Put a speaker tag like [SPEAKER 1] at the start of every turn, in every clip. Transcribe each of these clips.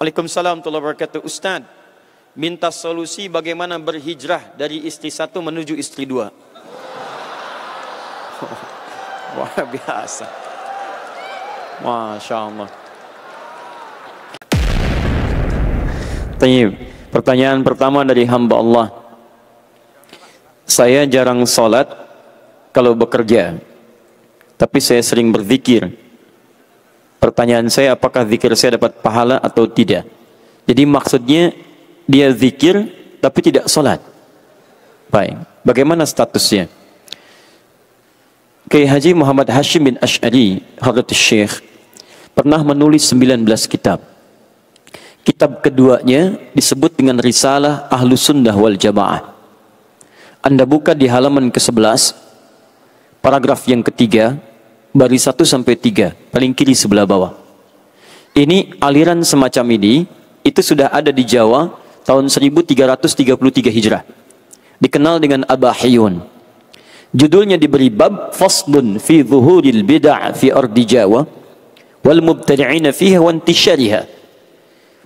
[SPEAKER 1] Waalaikumsalam warahmatullahi wabarakatuh. Ustaz, minta solusi bagaimana berhijrah dari istri satu menuju istri dua. Wah, biasa. Masya Allah. Pertanyaan pertama dari hamba Allah. Saya jarang sholat kalau bekerja, tapi saya sering berzikir. Pertanyaan saya, apakah zikir saya dapat pahala atau tidak? Jadi maksudnya dia zikir tapi tidak sholat. Baik, bagaimana statusnya? Kiai Haji Muhammad Hashim bin Asy'ari Hadratus Syekh pernah menulis 19 kitab. Kitab keduanya disebut dengan Risalah Ahlus Sunnah wal Jamaah. Anda buka di halaman ke-11, paragraf yang ketiga, baris 1 sampai 3, paling kiri sebelah bawah. Ini aliran semacam ini, itu sudah ada di Jawa tahun 1333 Hijrah. Dikenal dengan Abahiyun. Judulnya diberi bab Faslun fi Zuhuril Bid'ah fi Ardi Jawa wal Mubtadi'ina fiha wa intisyariha.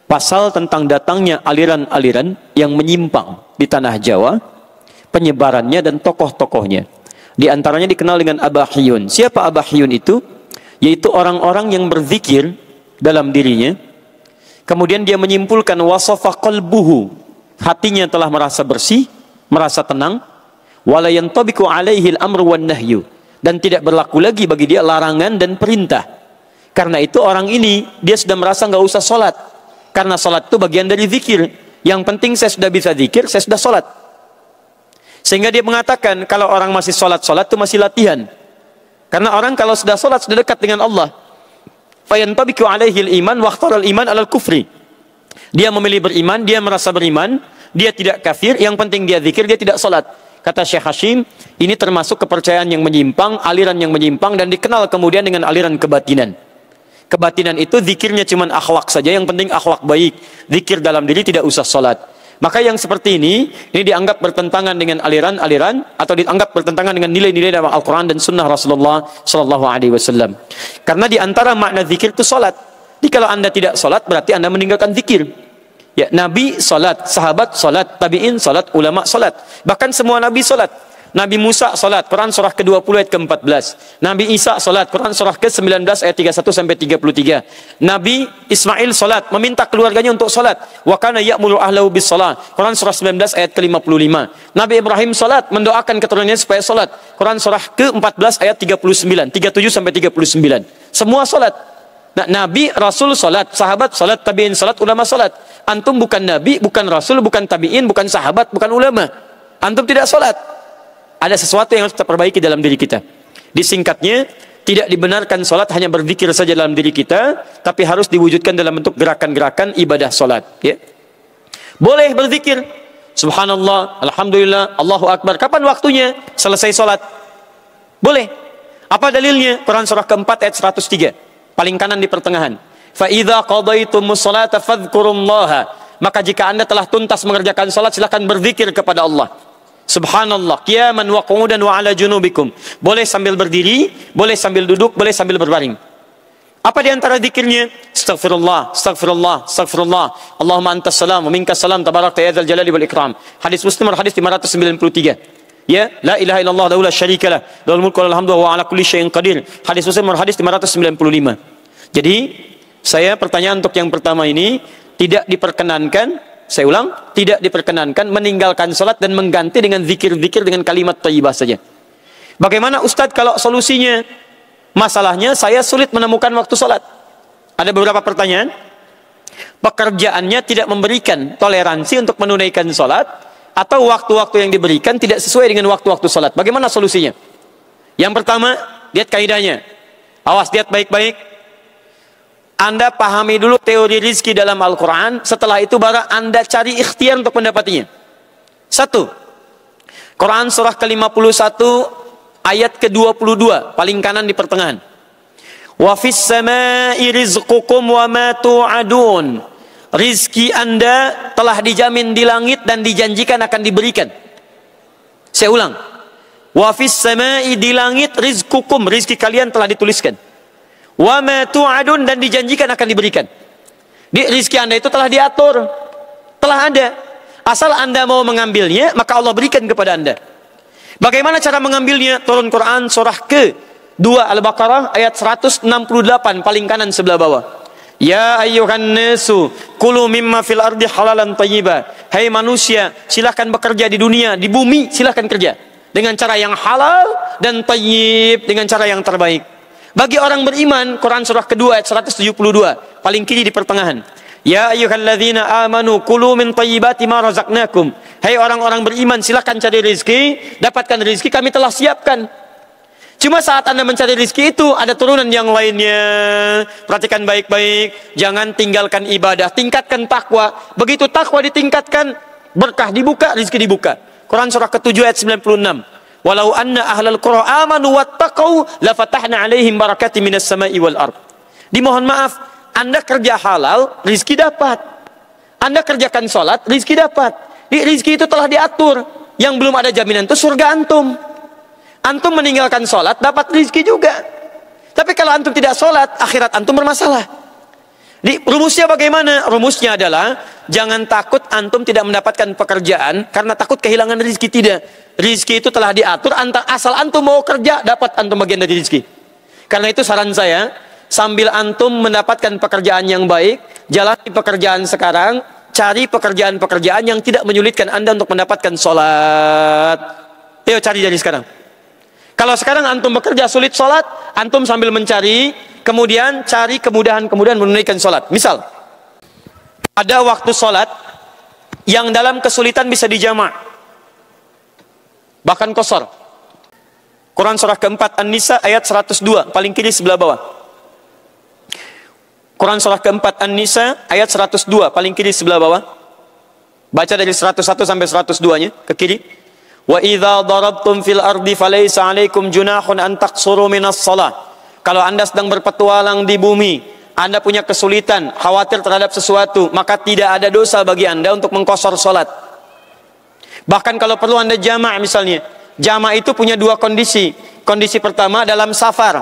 [SPEAKER 1] Pasal tentang datangnya aliran-aliran yang menyimpang di tanah Jawa, penyebarannya dan tokoh-tokohnya. Di antaranya dikenal dengan Abahiyun. Siapa Abahiyun itu? Yaitu orang-orang yang berzikir dalam dirinya, kemudian dia menyimpulkan wasafa qalbuhu, hatinya telah merasa bersih, merasa tenang, wala yantabiqu alaihi al-amru wan nahyu, dan tidak berlaku lagi bagi dia larangan dan perintah. Karena itu orang ini dia sudah merasa nggak usah sholat, karena sholat itu bagian dari zikir. Yang penting saya sudah bisa zikir, saya sudah sholat. Sehingga dia mengatakan kalau orang masih sholat itu masih latihan. Karena orang kalau sudah sholat sudah dekat dengan Allah. Fayantabiqu alaihil iman waqtaral iman alal kufri. Dia memilih beriman, dia merasa beriman, dia tidak kafir, yang penting dia zikir, dia tidak sholat. Kata Syekh Hashim, ini termasuk kepercayaan yang menyimpang, aliran yang menyimpang, dan dikenal kemudian dengan aliran kebatinan. Kebatinan itu zikirnya cuma akhlak saja, yang penting akhlak baik. Zikir dalam diri, tidak usah sholat. Maka yang seperti ini dianggap bertentangan dengan aliran-aliran atau dianggap bertentangan dengan nilai-nilai dalam Al-Quran dan Sunnah Rasulullah Sallallahu Alaihi Wasallam. Karena di antara makna zikir itu sholat. Jadi kalau anda tidak sholat berarti anda meninggalkan zikir. Ya, Nabi sholat, sahabat sholat, tabi'in sholat, ulama sholat. Bahkan semua Nabi sholat. Nabi Musa sholat, Quran surah ke-20 ayat ke-14. Nabi Isa sholat, Quran surah ke-19 ayat 31 sampai 33. Nabi Ismail sholat, meminta keluarganya untuk sholat. Wa kana ya'muru ahlahu bis sholat, Quran surah 19 ayat ke-55. Nabi Ibrahim sholat, mendoakan keturunannya supaya sholat. Quran surah ke-14 ayat 39, 37 sampai 39. Semua sholat. Nah, Nabi, Rasul sholat, sahabat sholat, tabi'in sholat, ulama sholat. Antum bukan Nabi, bukan Rasul, bukan tabi'in, bukan sahabat, bukan ulama. Antum tidak sholat. Ada sesuatu yang harus kita perbaiki dalam diri kita. Disingkatnya, tidak dibenarkan sholat hanya berzikir saja dalam diri kita, tapi harus diwujudkan dalam bentuk gerakan-gerakan ibadah sholat. Ya. Boleh berzikir, subhanallah, alhamdulillah, Allahu Akbar. Kapan waktunya? Selesai sholat. Boleh. Apa dalilnya? Quran surah keempat ayat 103. Paling kanan di pertengahan. فَإِذَا قَضَيْتُمُ الصَّلَاةَ فَاذْكُرُوا اللَّهَ. Maka jika anda telah tuntas mengerjakan sholat, silakan berzikir kepada Allah. Subhanallah, qiyaman wa qu'udan wa ala junubikum. Boleh sambil berdiri, boleh sambil duduk, boleh sambil berbaring. Apa di antara zikirnya? Astaghfirullah, astaghfirullah, astaghfirullah. Allahumma antas salam wa minkas salam tabarakta ya dzal jalali wal ikram. Hadis Muslim hadis 593. Ya, la ilaha illallah wa la syarika lah, lahul mulku wa lahul hamdu wa ala kulli syai'in qadir. Hadis Muslim hadis 595. Jadi, saya pertanyaan untuk yang pertama ini tidak diperkenankan. Saya ulang, tidak diperkenankan meninggalkan sholat dan mengganti dengan zikir-zikir dengan kalimat thayyibah saja. Bagaimana Ustadz kalau solusinya? Masalahnya saya sulit menemukan waktu sholat. Ada beberapa pertanyaan. Pekerjaannya tidak memberikan toleransi untuk menunaikan sholat, atau waktu-waktu yang diberikan tidak sesuai dengan waktu-waktu sholat. Bagaimana solusinya? Yang pertama, lihat kaidahnya. Awas, lihat baik-baik. Anda pahami dulu teori rizki dalam Al-Quran. Setelah itu baru Anda cari ikhtiar untuk mendapatinya. 1. Quran surah ke-51 ayat ke-22, paling kanan di pertengahan. Wa fis samai rizqukum wa ma tu'adun. Rizki Anda telah dijamin di langit dan dijanjikan akan diberikan. Saya ulang. Wa fis samai, di langit, rizqukum, rizki kalian telah dituliskan. Wa ma tu'adun, dan dijanjikan akan diberikan. Rizki Anda itu telah diatur, telah ada. Asal Anda mau mengambilnya, maka Allah berikan kepada Anda. Bagaimana cara mengambilnya? Turun Quran surah ke-2 Al-Baqarah ayat 168 paling kanan sebelah bawah. Ya ayyuhan nasu kulu mimma fil ardi halalan thayyiba. Hai manusia, silahkan bekerja di dunia, di bumi silahkan kerja dengan cara yang halal dan thayyib, dengan cara yang terbaik. Bagi orang beriman, Quran surah kedua ayat 172 paling kiri di pertengahan. Ya ayyuhalladzina amanu kulu min thayyibati ma razaqnakum. Hai orang-orang beriman, silahkan cari rezeki, dapatkan rezeki kami telah siapkan. Cuma saat Anda mencari rezeki itu ada turunan yang lainnya. Perhatikan baik-baik, jangan tinggalkan ibadah, tingkatkan takwa. Begitu takwa ditingkatkan, berkah dibuka, rezeki dibuka. Quran surah ke-7 ayat 96. Walau anna ahlal qura amanu wattaqau lafatahna alaihim barakati minas sama'i wal ard. Dimohon maaf, Anda kerja halal, rezeki dapat. Anda kerjakan salat, rezeki dapat. Rezeki itu telah diatur. Yang belum ada jaminan itu surga antum. Antum meninggalkan salat, dapat rezeki juga. Tapi kalau antum tidak salat, akhirat antum bermasalah. Rumusnya bagaimana? Rumusnya adalah jangan takut antum tidak mendapatkan pekerjaan karena takut kehilangan rezeki, tidak. Rezeki itu telah diatur, asal antum mau kerja dapat antum bagian dari rezeki. Karena itu saran saya, sambil antum mendapatkan pekerjaan yang baik, jalani pekerjaan sekarang, cari pekerjaan-pekerjaan yang tidak menyulitkan Anda untuk mendapatkan sholat. Ayo cari dari sekarang. Kalau sekarang antum bekerja sulit sholat, antum sambil mencari, kemudian cari kemudahan-kemudahan menunaikan sholat. Misal, ada waktu sholat yang dalam kesulitan bisa dijamak, bahkan qasar. Quran surah keempat An-Nisa ayat 102 paling kiri sebelah bawah. Quran surah keempat An-Nisa ayat 102 paling kiri sebelah bawah. Baca dari 101 sampai 102-nya ke kiri. Wa idza darabtum fil ardi falaysa 'alaikum junahun an taqsuru minas shalah. Kalau Anda sedang berpetualang di bumi, Anda punya kesulitan, khawatir terhadap sesuatu, maka tidak ada dosa bagi Anda untuk mengqasar salat. Bahkan kalau perlu Anda jamak misalnya. Jamak itu punya dua kondisi. Kondisi pertama dalam safar.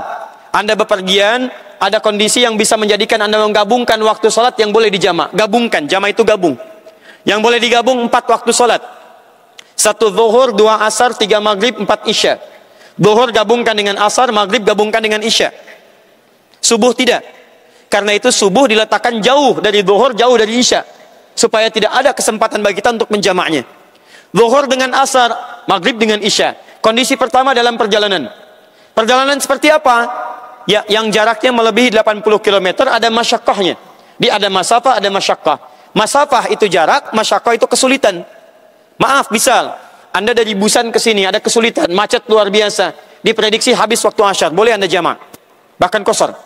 [SPEAKER 1] Anda bepergian, ada kondisi yang bisa menjadikan Anda menggabungkan waktu salat yang boleh dijamak. Gabungkan, jamak itu gabung. Yang boleh digabung 4 waktu salat. 1 zuhur, 2 asar, 3 maghrib, 4 isya. Zuhur gabungkan dengan asar, maghrib gabungkan dengan isya. Subuh tidak. Karena itu subuh diletakkan jauh dari zuhur, jauh dari isya, supaya tidak ada kesempatan bagi kita untuk menjamaknya. Zuhur dengan asar, maghrib dengan isya. Kondisi pertama dalam perjalanan. Perjalanan seperti apa? Ya, yang jaraknya melebihi 80 km, ada masyaqqahnya. Ada masafah, ada masyaqqah. Masafah itu jarak, masyaqqah itu kesulitan. Maaf, misal Anda dari Busan ke sini ada kesulitan, macet luar biasa, diprediksi habis waktu asyar, boleh Anda jamak, bahkan qasar.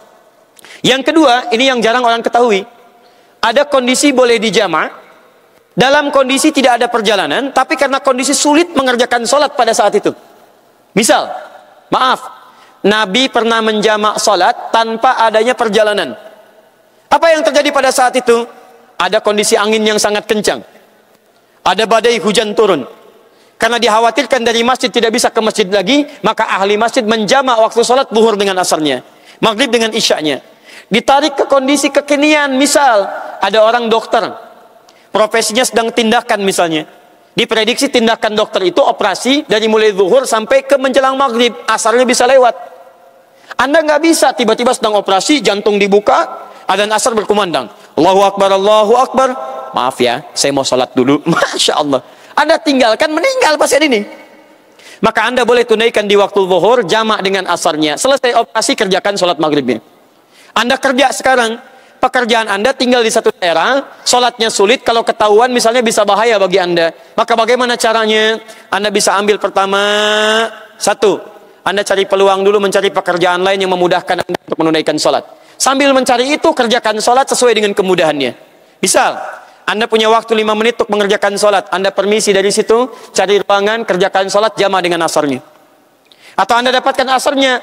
[SPEAKER 1] Yang kedua, ini yang jarang orang ketahui, ada kondisi boleh dijamak dalam kondisi tidak ada perjalanan, tapi karena kondisi sulit mengerjakan sholat pada saat itu. Misal, maaf, Nabi pernah menjamak sholat tanpa adanya perjalanan. Apa yang terjadi pada saat itu? Ada kondisi angin yang sangat kencang, ada badai hujan turun. Karena dikhawatirkan dari masjid tidak bisa ke masjid lagi, maka ahli masjid menjamak waktu sholat zuhur dengan asarnya, maghrib dengan isyanya. Ditarik ke kondisi kekinian, misal ada orang dokter, profesinya sedang tindakan misalnya. Diprediksi tindakan dokter itu operasi dari mulai zuhur sampai ke menjelang maghrib, asarnya bisa lewat. Anda nggak bisa tiba-tiba sedang operasi, jantung dibuka, adzan asar berkumandang, Allahu Akbar, Allahu Akbar. Maaf ya, saya mau sholat dulu. Masya Allah. Anda tinggalkan, meninggal pasien ini. Maka Anda boleh tunaikan di waktu zuhur, jamak dengan asarnya. Selesai operasi, kerjakan sholat maghribnya. Anda kerja sekarang, pekerjaan Anda tinggal di satu daerah, sholatnya sulit, kalau ketahuan misalnya bisa bahaya bagi Anda. Maka bagaimana caranya? Anda bisa ambil pertama, 1, Anda cari peluang dulu mencari pekerjaan lain yang memudahkan Anda untuk menunaikan sholat. Sambil mencari itu, kerjakan sholat sesuai dengan kemudahannya. Misal, Anda punya waktu 5 menit untuk mengerjakan sholat. Anda permisi dari situ, cari ruangan, kerjakan sholat, jamaah dengan asarnya. Atau Anda dapatkan asarnya,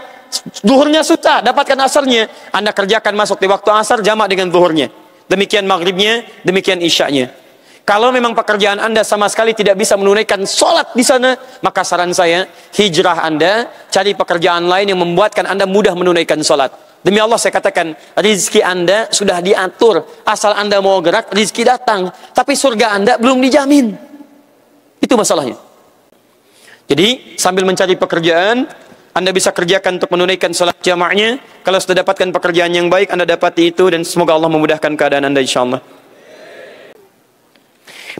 [SPEAKER 1] zuhurnya susah, dapatkan asarnya, Anda kerjakan masuk di waktu asar, jamaah dengan zuhurnya. Demikian maghribnya, demikian isyanya. Kalau memang pekerjaan Anda sama sekali tidak bisa menunaikan sholat di sana, maka saran saya, hijrah Anda, cari pekerjaan lain yang membuatkan Anda mudah menunaikan sholat. Demi Allah saya katakan, rizki Anda sudah diatur. Asal Anda mau gerak, rizki datang. Tapi surga Anda belum dijamin. Itu masalahnya. Jadi, sambil mencari pekerjaan, Anda bisa kerjakan untuk menunaikan salat jamaahnya. Kalau sudah dapatkan pekerjaan yang baik, Anda dapati itu. Dan semoga Allah memudahkan keadaan Anda insyaAllah.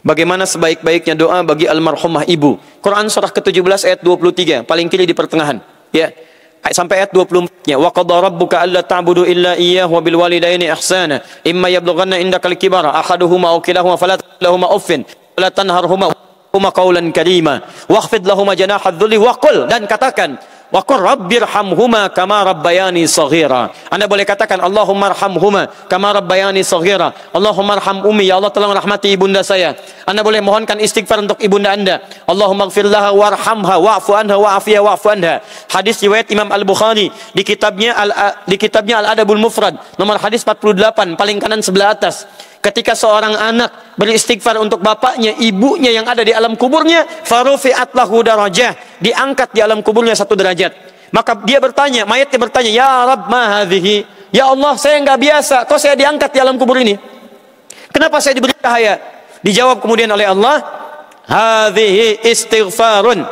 [SPEAKER 1] Bagaimana sebaik-baiknya doa bagi almarhumah ibu? Quran surah ke-17 ayat 23. Paling kiri di pertengahan. Ya. Sampai ayat 24-nya. Wa qadha rabbuka alla ta'budu illa iyyahu wa bil walidaini ihsana imma yablughanna indakal kibara ahaduhuma aw kilahuma fala lahumā uffin wa la tanharhumā qawlan karīmā wakhfid lahumā janāha adh-dhulli wa qul, dan katakan wa qur rabbirhamhuma kama rabbayani shaghira. Anda boleh katakan Allahumma arhamhuma kama rabbayani shaghira. Allahumma arham ummi, ya Allah tolong rahmati ibunda saya. Anda boleh mohonkan istighfar untuk ibunda Anda. Allahumma ighfir laha warhamha wa'fu anha wa'afiha wa'fu anha. Hadis riwayat Imam Al-Bukhari di kitabnya Al-Adabul Mufrad, nomor hadis 48, paling kanan sebelah atas. Ketika seorang anak beristighfar untuk bapaknya, ibunya yang ada di alam kuburnya, farufi'at lahu darajah, diangkat di alam kuburnya 1 derajat. Maka dia bertanya, mayatnya bertanya, ya Rabb ma hadhihi? Ya Allah, saya enggak biasa, kok saya diangkat di alam kubur ini? Kenapa saya diberi cahaya? Dijawab kemudian oleh Allah, hadhihi istighfarun.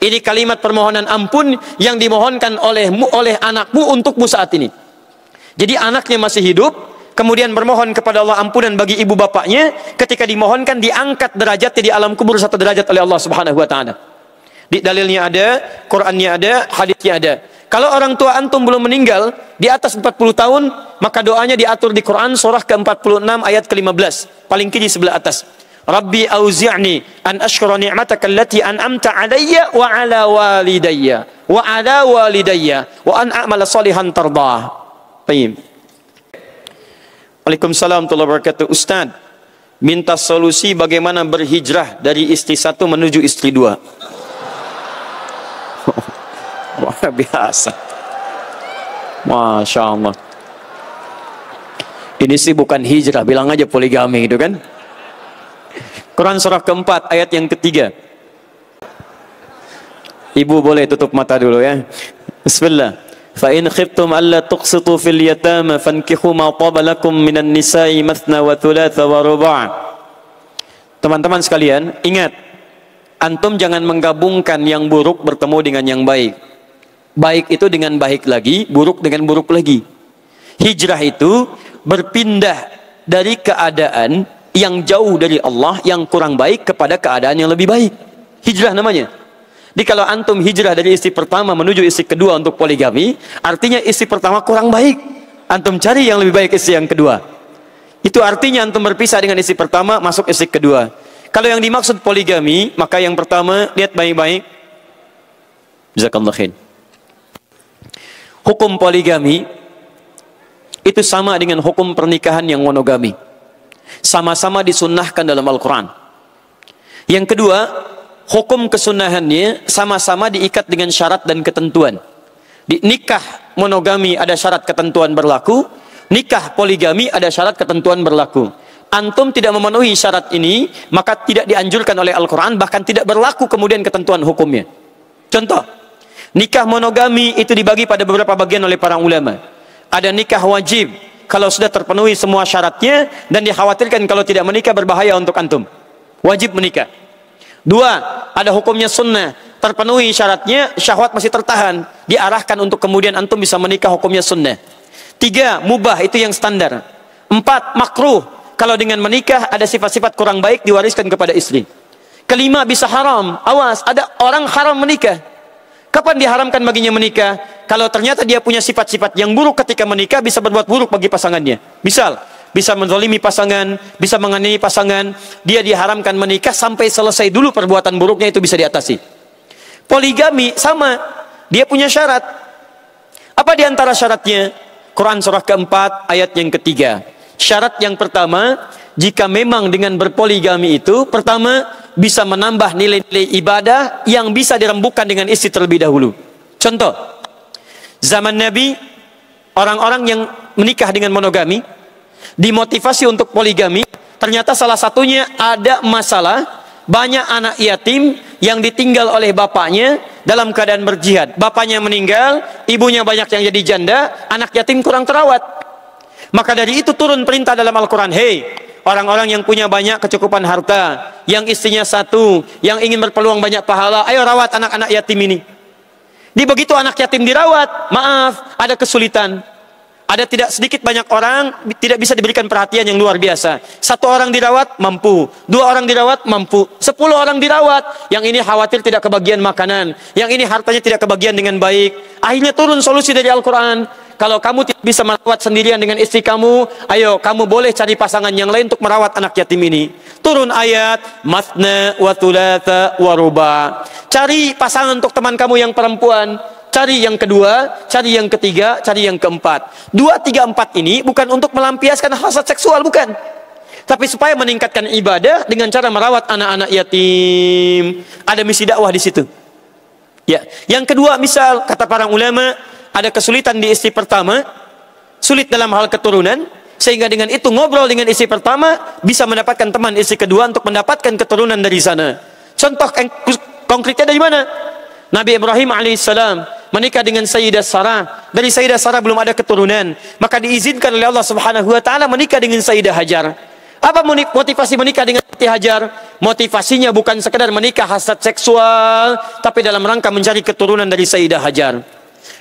[SPEAKER 1] Ini kalimat permohonan ampun yang dimohonkan oleh anakmu untukmu saat ini. Jadi anaknya masih hidup, kemudian bermohon kepada Allah ampunan bagi ibu bapaknya, ketika dimohonkan diangkat derajatnya di alam kubur 1 derajat oleh Allah Subhanahu wa taala. Di dalilnya ada, Qur'annya ada, hadisnya ada. Kalau orang tua antum belum meninggal di atas 40 tahun, maka doanya diatur di Quran surah ke-46 ayat ke-15, paling kiri sebelah atas. Rabbi auzi'ni an ashkura ni'mataka allati an'amta 'alayya wa 'ala walidayya wa an a'mala shalihan tardah. Baik. Waalaikumsalam warahmatullahi wabarakatuh. Ustaz, minta solusi bagaimana berhijrah dari istri 1 menuju istri 2. Luar biasa. Masya Allah. Ini sih bukan hijrah, bilang aja poligami gitu kan. Quran surah ke-4 ayat yang ke-3. Ibu boleh tutup mata dulu ya. Bismillah. Fa in khiftum alla tuqsitu fil yatama fankihu ma taba lakum minan nisa'i mathna wa thulatha wa ruba'. Teman-teman sekalian, ingat, antum jangan menggabungkan yang buruk bertemu dengan yang baik. Baik itu dengan baik lagi, buruk dengan buruk lagi. Hijrah itu berpindah dari keadaan yang jauh dari Allah, yang kurang baik, kepada keadaan yang lebih baik. Hijrah namanya. Jadi kalau antum hijrah dari istri pertama menuju istri kedua untuk poligami, artinya istri pertama kurang baik. Antum cari yang lebih baik istri yang kedua. Itu artinya antum berpisah dengan istri pertama, masuk istri kedua. Kalau yang dimaksud poligami, maka yang pertama, lihat baik-baik. Jazakallah khair. Hukum poligami itu sama dengan hukum pernikahan yang monogami. Sama-sama disunnahkan dalam Al-Quran. Yang kedua, hukum kesunahannya sama-sama diikat dengan syarat dan ketentuan. Di nikah monogami ada syarat ketentuan berlaku, nikah poligami ada syarat ketentuan berlaku. Antum tidak memenuhi syarat ini, maka tidak dianjurkan oleh Al-Quran, bahkan tidak berlaku kemudian ketentuan hukumnya. Contoh, nikah monogami itu dibagi pada beberapa bagian oleh para ulama. Ada nikah wajib, kalau sudah terpenuhi semua syaratnya, dan dikhawatirkan kalau tidak menikah berbahaya untuk antum. Wajib menikah. 2, ada hukumnya sunnah, terpenuhi syaratnya, syahwat masih tertahan, diarahkan untuk kemudian antum bisa menikah, hukumnya sunnah. 3, mubah, itu yang standar. 4, makruh, kalau dengan menikah ada sifat-sifat kurang baik diwariskan kepada istri. 5, bisa haram, awas, ada orang haram menikah. Kapan diharamkan baginya menikah? Kalau ternyata dia punya sifat-sifat yang buruk ketika menikah, bisa berbuat buruk bagi pasangannya. Misal, bisa menzalimi pasangan, bisa menganiaya pasangan, dia diharamkan menikah sampai selesai dulu perbuatan buruknya, itu bisa diatasi. Poligami sama, dia punya syarat. Apa di antara syaratnya? Quran surah ke-4 ayat yang ke-3. Syarat yang pertama, jika memang dengan berpoligami itu, pertama, bisa menambah nilai-nilai ibadah yang bisa dirembukan dengan istri terlebih dahulu. Contoh, zaman Nabi, orang-orang yang menikah dengan monogami dimotivasi untuk poligami, ternyata salah satunya ada masalah banyak anak yatim yang ditinggal oleh bapaknya, dalam keadaan berjihad, bapaknya meninggal, ibunya banyak yang jadi janda, anak yatim kurang terawat. Maka dari itu turun perintah dalam Al-Quran, hei orang-orang yang punya banyak kecukupan harta, yang istrinya satu, yang ingin berpeluang banyak pahala, ayo rawat anak-anak yatim ini. Di begitu anak yatim dirawat, maaf, ada kesulitan. Ada tidak sedikit banyak orang tidak bisa diberikan perhatian yang luar biasa. 1 orang dirawat mampu, 2 orang dirawat mampu, 10 orang dirawat. Yang ini khawatir tidak kebagian makanan, yang ini hartanya tidak kebagian dengan baik. Akhirnya turun solusi dari Al-Quran. Kalau kamu tidak bisa merawat sendirian dengan istri kamu, ayo kamu boleh cari pasangan yang lain untuk merawat anak yatim ini. Turun ayat mathna wa thulatha wa ruba. Cari pasangan untuk teman kamu yang perempuan. Cari yang kedua, cari yang ketiga, cari yang keempat. 2, 3, 4 ini bukan untuk melampiaskan hasad seksual, bukan. Tapi supaya meningkatkan ibadah dengan cara merawat anak-anak yatim. Ada misi dakwah di situ. Ya, yang kedua, misal kata para ulama, ada kesulitan di istri pertama, sulit dalam hal keturunan, sehingga dengan itu ngobrol dengan istri pertama bisa mendapatkan teman istri kedua untuk mendapatkan keturunan dari sana. Contoh konkretnya dari mana? Nabi Ibrahim alaihissalam menikah dengan Sayyidah Sarah. Dari Sayyidah Sarah belum ada keturunan, maka diizinkan oleh Allah Subhanahu wa taala menikah dengan Sayyidah Hajar. Apa motivasi menikah dengan Siti Hajar? Motivasinya bukan sekedar menikah hasad seksual, tapi dalam rangka mencari keturunan dari Sayyidah Hajar.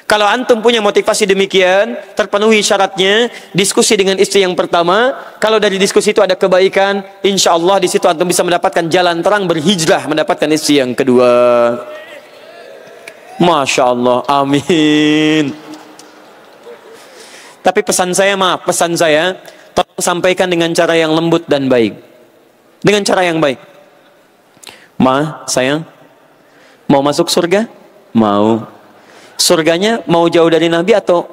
[SPEAKER 1] Kalau antum punya motivasi demikian, terpenuhi syaratnya, diskusi dengan istri yang pertama. Kalau dari diskusi itu ada kebaikan, insya Allah di situ antum bisa mendapatkan jalan terang berhijrah mendapatkan istri yang kedua. Masya Allah, amin. Tapi pesan saya, tolong sampaikan dengan cara yang lembut dan baik. Dengan cara yang baik. Ma, sayang, mau masuk surga? Mau. Surganya mau jauh dari Nabi atau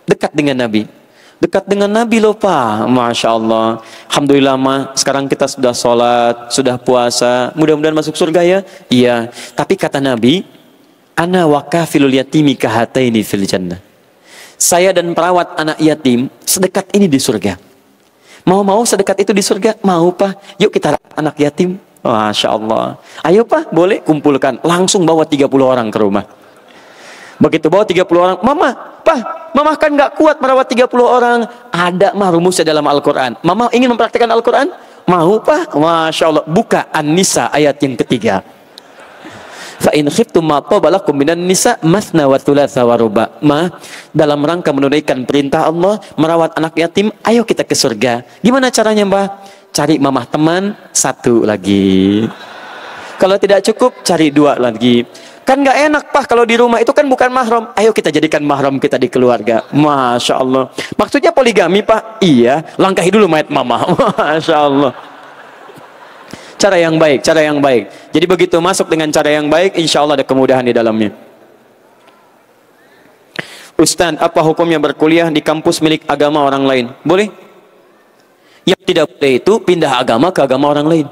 [SPEAKER 1] dekat dengan Nabi? Dekat dengan Nabi loh Pak. Masya Allah. Alhamdulillah Ma, sekarang kita sudah sholat, sudah puasa, mudah-mudahan masuk surga ya. Iya. Tapi kata Nabi, ana wa kafilul yatimi kahataini fil jannah. Saya dan perawat anak yatim sedekat ini di surga. Mau sedekat itu di surga? Mau Pak. Yuk kita rawat anak yatim. Masya Allah. Ayo Pak, boleh kumpulkan. Langsung bawa 30 orang ke rumah. Begitu bawa 30 orang, Mama, Pak, Mama kan gak kuat merawat 30 orang. Ada mah rumusnya dalam Al-Quran. Mama ingin mempraktikkan Al-Quran? Mau Pak. Masya Allah. Buka An-Nisa ayat yang ketiga. Fa in khiftum ma tabalakum minan nisa mathna wa thulatha wa ruba. Dalam rangka menunaikan perintah Allah merawat anak yatim, ayo kita ke surga. Gimana caranya Mbah? Cari mamah teman 1 lagi. Kalau tidak cukup, cari 2 lagi. Kan gak enak Pak kalau di rumah itu kan bukan mahram. Ayo kita jadikan mahram kita di keluarga. Masya Allah. Maksudnya poligami Pak? Iya. Langkahi dulu mayat mama. Masya Allah. Cara yang baik, cara yang baik. Jadi begitu masuk dengan cara yang baik, insya Allah ada kemudahan di dalamnya. Ustaz, apa hukumnya berkuliah di kampus milik agama orang lain? Boleh? Yang tidak boleh itu pindah agama ke agama orang lain.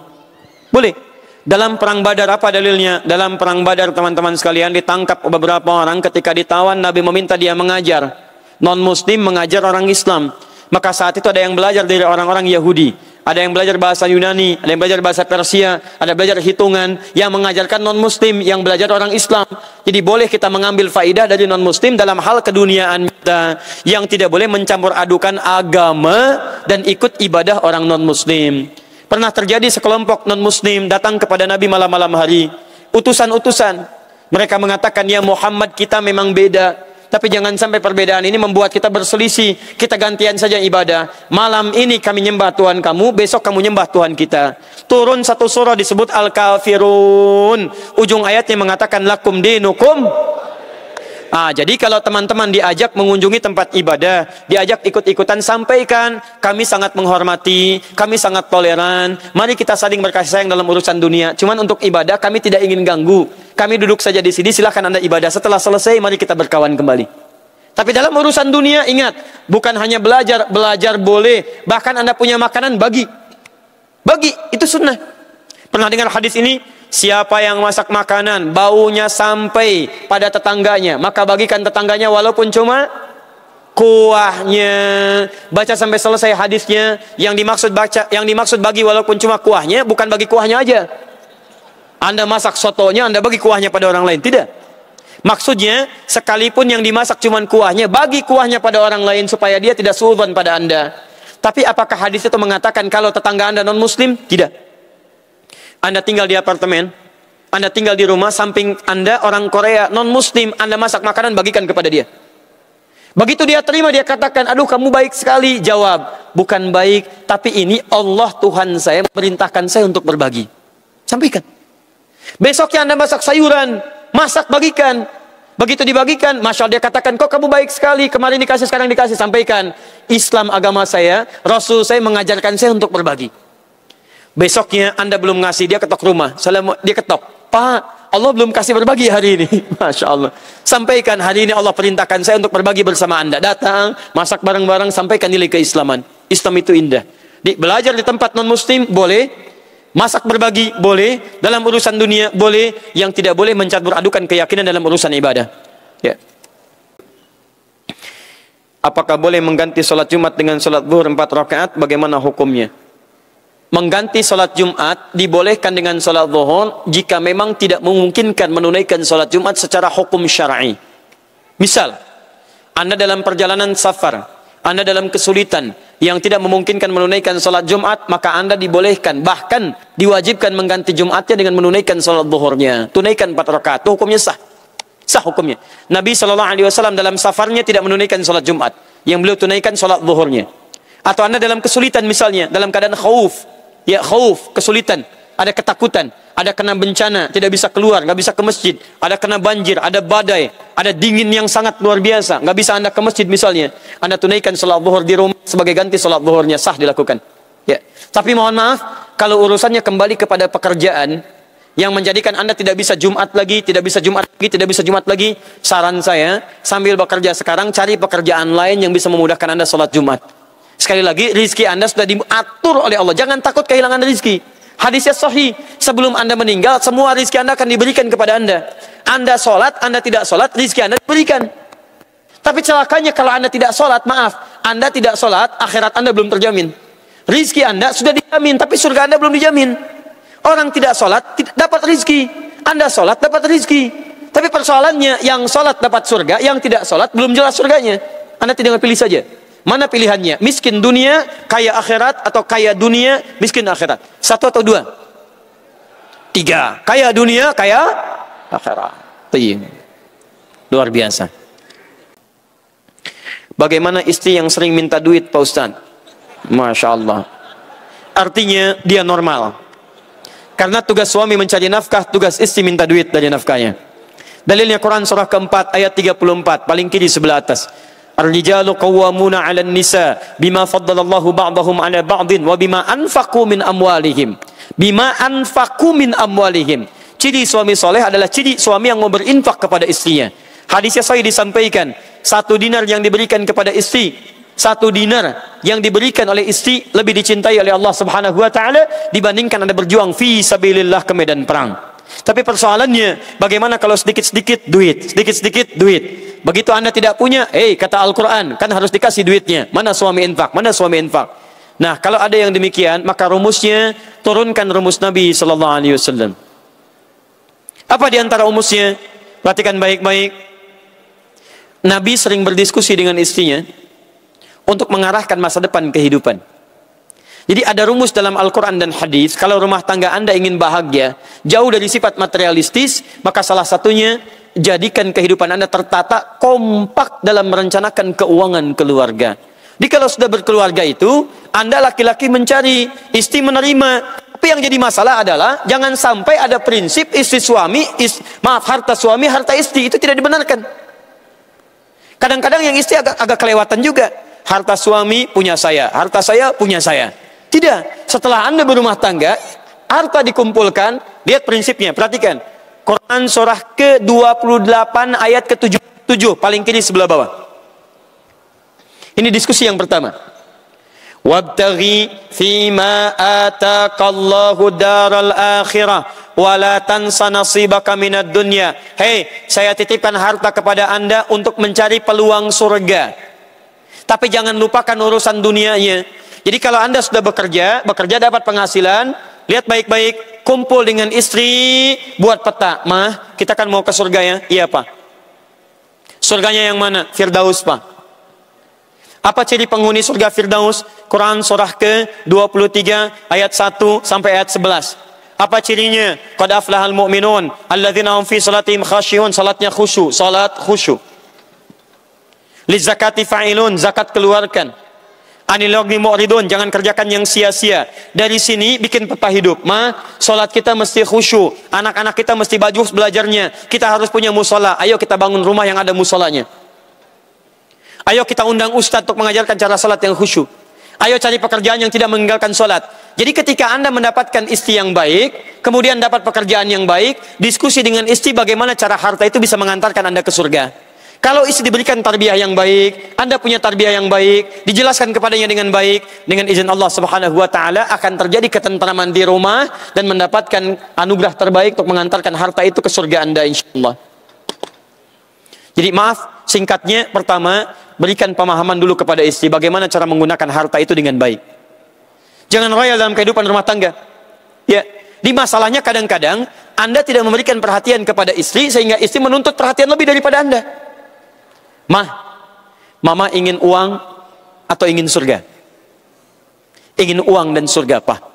[SPEAKER 1] Boleh. Dalam perang Badar apa dalilnya? Dalam perang Badar teman-teman sekalian ditangkap beberapa orang, ketika ditawan Nabi meminta dia mengajar. Non-muslim mengajar orang Islam. Maka saat itu ada yang belajar dari orang-orang Yahudi, ada yang belajar bahasa Yunani, ada yang belajar bahasa Persia, ada belajar hitungan, yang mengajarkan non-muslim, yang belajar orang Islam. Jadi boleh kita mengambil faidah dari non-muslim dalam hal keduniaan kita, yang tidak boleh mencampur adukan agama dan ikut ibadah orang non-muslim. Pernah terjadi sekelompok non-muslim datang kepada Nabi malam-malam hari, utusan-utusan. Mereka mengatakan, ya Muhammad, kita memang beda, tapi jangan sampai perbedaan ini membuat kita berselisih. Kita gantian saja ibadah. Malam ini kami nyembah Tuhan kamu, besok kamu nyembah Tuhan kita. Turun satu surah disebut Al-Kafirun. Ujung ayatnya mengatakan lakum dinukum. Jadi kalau teman-teman diajak mengunjungi tempat ibadah, diajak ikut-ikutan, sampaikan, kami sangat menghormati, kami sangat toleran, mari kita saling berkasih sayang dalam urusan dunia. Cuman untuk ibadah kami tidak ingin ganggu. Kami duduk saja di sini, silahkan Anda ibadah. Setelah selesai, mari kita berkawan kembali. Tapi dalam urusan dunia, ingat, bukan hanya belajar, belajar boleh. Bahkan Anda punya makanan, bagi. Bagi, itu sunnah. Pernah dengar hadis ini? Siapa yang masak makanan, baunya sampai pada tetangganya, maka bagikan tetangganya walaupun cuma kuahnya. Baca sampai selesai hadisnya. Yang dimaksud bagi walaupun cuma kuahnya, bukan bagi kuahnya aja. Anda masak sotonya, Anda bagi kuahnya pada orang lain, tidak.
[SPEAKER 2] Maksudnya, sekalipun yang dimasak cuma kuahnya, bagi kuahnya pada orang lain supaya dia tidak suudzon pada Anda. Tapi apakah hadis itu mengatakan kalau tetangga Anda non-muslim? Tidak. Anda tinggal di apartemen, Anda tinggal di rumah, samping Anda orang Korea non-muslim, Anda masak makanan, bagikan kepada dia. Begitu dia terima, dia katakan, aduh kamu baik sekali. Jawab, bukan baik, tapi ini Allah Tuhan saya memerintahkan saya untuk berbagi. Sampaikan. Besoknya Anda masak sayuran, masak bagikan. Begitu dibagikan, Masya Allah, dia katakan, kok kamu baik sekali, kemarin dikasih, sekarang dikasih. Sampaikan, Islam agama saya, Rasul saya mengajarkan saya untuk berbagi. Besoknya Anda belum ngasih, dia ketok rumah. Dia ketok, Pak, Allah belum kasih berbagi hari ini. Masya Allah. Sampaikan, hari ini Allah perintahkan saya untuk berbagi bersama Anda. Datang, masak bareng-bareng, sampaikan nilai keislaman. Islam itu indah. Belajar di tempat non-muslim, boleh. Masak berbagi, boleh. Dalam urusan dunia, boleh. Yang tidak boleh mencampur adukan keyakinan dalam urusan ibadah. Ya. Apakah boleh mengganti sholat Jumat dengan sholat zuhur 4 rakaat? Bagaimana hukumnya? Mengganti sholat Jumat dibolehkan dengan sholat zuhur jika memang tidak memungkinkan menunaikan sholat Jumat secara hukum syar'i. Misal, Anda dalam perjalanan safar, Anda dalam kesulitan yang tidak memungkinkan menunaikan sholat Jumat, maka Anda dibolehkan, bahkan diwajibkan mengganti Jumatnya dengan menunaikan sholat zuhurnya. Tunaikan 4 rakaat, itu hukumnya sah. Sah hukumnya. Nabi SAW dalam safarnya tidak menunaikan sholat Jumat, yang beliau tunaikan sholat zuhurnya. Atau Anda dalam kesulitan misalnya, dalam keadaan khauf, ya khauf, kesulitan, ada ketakutan, ada kena bencana, tidak bisa keluar, nggak bisa ke masjid, ada kena banjir, ada badai, ada dingin yang sangat luar biasa, nggak bisa Anda ke masjid misalnya, Anda tunaikan sholat zuhur di rumah sebagai ganti sholat zuhurnya, sah dilakukan. Ya. Tapi mohon maaf, kalau urusannya kembali kepada pekerjaan yang menjadikan Anda tidak bisa Jumat lagi, tidak bisa Jumat lagi, tidak bisa Jumat lagi, saran saya, sambil bekerja sekarang, cari pekerjaan lain yang bisa memudahkan Anda sholat Jumat. Sekali lagi, rizki Anda sudah diatur oleh Allah. Jangan takut kehilangan rizki. Hadisnya sahih. Sebelum Anda meninggal, semua rizki Anda akan diberikan kepada Anda. Anda sholat, Anda tidak sholat, rizki Anda diberikan. Tapi celakanya kalau Anda tidak sholat, maaf, Anda tidak sholat, akhirat Anda belum terjamin. Rizki Anda sudah dijamin, tapi surga Anda belum dijamin. Orang tidak sholat, tidak dapat rizki. Anda sholat, dapat rizki. Tapi persoalannya, yang sholat dapat surga, yang tidak sholat, belum jelas surganya. Anda tinggal pilih saja. Mana pilihannya? Miskin dunia, kaya akhirat, atau kaya dunia, miskin akhirat? 1 atau 2? 3. Kaya dunia, kaya akhirat. Luar biasa. Bagaimana istri yang sering minta duit, Pak Ustaz? Masya Allah. Artinya dia normal. Karena tugas suami mencari nafkah, tugas istri minta duit dari nafkahnya. Dalilnya Quran surah keempat ayat 34, paling kiri sebelah atas. Ar-rijalu qawwamuna 'alan nisa bima faddalallahu ba'dahum 'ala ba'din wa bima anfaqu min amwalihim. Bima anfaqu min amwalihim. Ciri suami soleh adalah ciri suami yang mau berinfak kepada istrinya. Hadisnya sahih disampaikan, 1 dinar yang diberikan kepada istri, 1 dinar yang diberikan oleh istri lebih dicintai oleh Allah Subhanahu wa taala dibandingkan Anda berjuang fi sabilillah ke medan perang. Tapi persoalannya, bagaimana kalau sedikit-sedikit duit, sedikit-sedikit duit. Begitu Anda tidak punya, kata Al-Quran, kan harus dikasih duitnya. Mana suami infak? Mana suami infak? Nah, kalau ada yang demikian, maka rumusnya, turunkan rumus Nabi SAW. Apa di antara rumusnya? Perhatikan baik-baik. Nabi sering berdiskusi dengan istrinya untuk mengarahkan masa depan kehidupan. Jadi ada rumus dalam Al-Quran dan hadis, kalau rumah tangga Anda ingin bahagia, jauh dari sifat materialistis, maka salah satunya, jadikan kehidupan Anda tertata, kompak dalam merencanakan keuangan keluarga. Jadi kalau sudah berkeluarga itu, Anda laki-laki mencari, istri menerima. Tapi yang jadi masalah adalah, jangan sampai ada prinsip istri suami, harta suami, harta istri, itu tidak dibenarkan. Kadang-kadang yang istri agak kelewatan juga. Harta suami punya saya, harta saya punya saya. Tidak, setelah Anda berumah tangga, harta dikumpulkan, lihat prinsipnya, perhatikan. Quran surah ke-28 ayat ke-77, paling kiri sebelah bawah. Ini diskusi yang pertama. Wabtaghi fima ataqallahu daral akhirah wa la tansa nasibaka minad dunya. Hei, saya titipkan harta kepada Anda untuk mencari peluang surga. Tapi jangan lupakan urusan dunianya. Jadi kalau Anda sudah bekerja dapat penghasilan, lihat baik-baik, kumpul dengan istri, buat peta. Mah, kita kan mau ke surga ya? Iya Pak. Surganya yang mana? Firdaus, Pak. Apa ciri penghuni surga Firdaus? Quran surah ke-23 ayat 1 sampai ayat 11. Apa cirinya? Qad aflahal mu'minun alladzina hum fi salatihim khashi'un. Salatnya khusyuk, salat khusyuk. Lizakati fa'ilun, zakat keluarkan. Anil lagwi mu'ridun, jangan kerjakan yang sia-sia. Dari sini bikin peta hidup. Salat kita mesti khusyuk. Anak-anak kita mesti bajus belajarnya. Kita harus punya musola. Ayo kita bangun rumah yang ada musolanya. Ayo kita undang ustadz untuk mengajarkan cara salat yang khusyuk. Ayo cari pekerjaan yang tidak meninggalkan salat. Jadi ketika Anda mendapatkan istri yang baik, kemudian dapat pekerjaan yang baik, diskusi dengan istri bagaimana cara harta itu bisa mengantarkan Anda ke surga. Kalau istri diberikan tarbiyah yang baik, Anda punya tarbiyah yang baik, dijelaskan kepadanya dengan baik, dengan izin Allah Subhanahu wa taala akan terjadi ketentraman di rumah dan mendapatkan anugerah terbaik untuk mengantarkan harta itu ke surga Anda insyaallah. Jadi maaf, singkatnya pertama, berikan pemahaman dulu kepada istri bagaimana cara menggunakan harta itu dengan baik. Jangan royal dalam kehidupan rumah tangga. Ya, di masalahnya kadang-kadang Anda tidak memberikan perhatian kepada istri sehingga istri menuntut perhatian lebih daripada Anda. Mama ingin uang atau ingin surga? Ingin uang dan surga, Pak.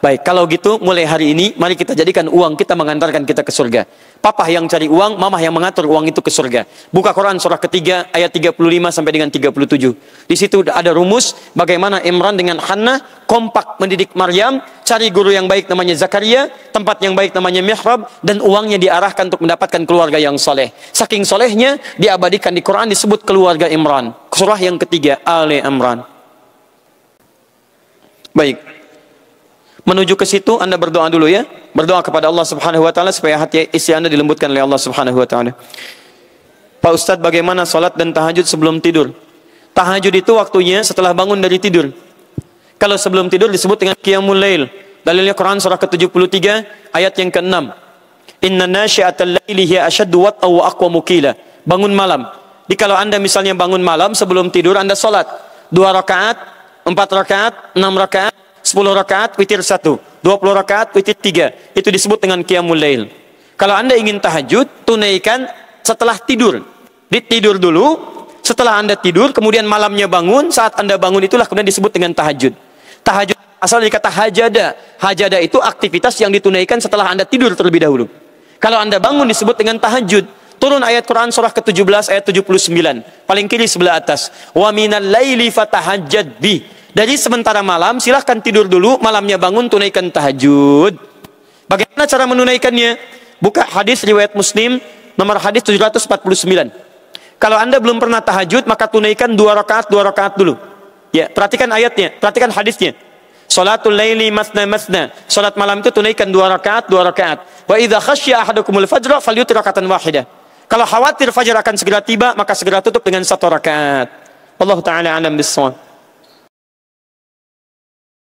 [SPEAKER 2] Baik, kalau gitu mulai hari ini mari kita jadikan uang kita mengantarkan kita ke surga. Papa yang cari uang, mama yang mengatur uang itu ke surga. Buka Quran surah ketiga ayat 35 sampai dengan 37. Di situ ada rumus bagaimana Imran dengan Hannah kompak mendidik Maryam, cari guru yang baik namanya Zakaria, tempat yang baik namanya mihrab, dan uangnya diarahkan untuk mendapatkan keluarga yang soleh. Saking solehnya diabadikan di Quran disebut keluarga Imran. Surah yang ketiga Ali Imran. Baik. Menuju ke situ Anda berdoa dulu ya. Berdoa kepada Allah Subhanahu wa taala supaya hati istri Anda dilembutkan oleh Allah Subhanahu wa taala. Pak Ustadz, bagaimana salat dan tahajud sebelum tidur? Tahajud itu waktunya setelah bangun dari tidur. Kalau sebelum tidur disebut dengan qiyamul lail. Dalilnya Quran surah ke-73 ayat yang ke-6. Inna nasyi'atal laili hiya ashaddu wat'an wa aqwamu qila. Bangun malam. Jadi kalau Anda misalnya bangun malam sebelum tidur Anda salat 2 rakaat, 4 rakaat, 6 rakaat, 10 rakaat, witir 1, 20 rakaat, witir 3. Itu disebut dengan qiyamul lail. Kalau Anda ingin tahajud, tunaikan setelah tidur. Tidur dulu, setelah Anda tidur, kemudian malamnya bangun, saat Anda bangun itulah kemudian disebut dengan tahajud. Tahajud asal dari kata hajada. Hajada itu aktivitas yang ditunaikan setelah Anda tidur terlebih dahulu. Kalau Anda bangun disebut dengan tahajud. Turun ayat Quran surah ke-17 ayat 79. Paling kiri sebelah atas. Wa minal laili fatahajjad bih. Dari sementara malam, silahkan tidur dulu, malamnya bangun, tunaikan tahajud. Bagaimana cara menunaikannya? Buka hadis riwayat Muslim, nomor hadis 749. Kalau Anda belum pernah tahajud, maka tunaikan 2 rakaat dulu. Ya, perhatikan ayatnya, perhatikan hadisnya. Salatul laili masna masna. Salat malam itu tunaikan 2 rakaat. Wa idza khasyya ahadukumul fajra falyutir rakatan wahidah. Kalau khawatir fajar akan segera tiba, maka segera tutup dengan 1 rakaat. Allah taala alam bis-shawab.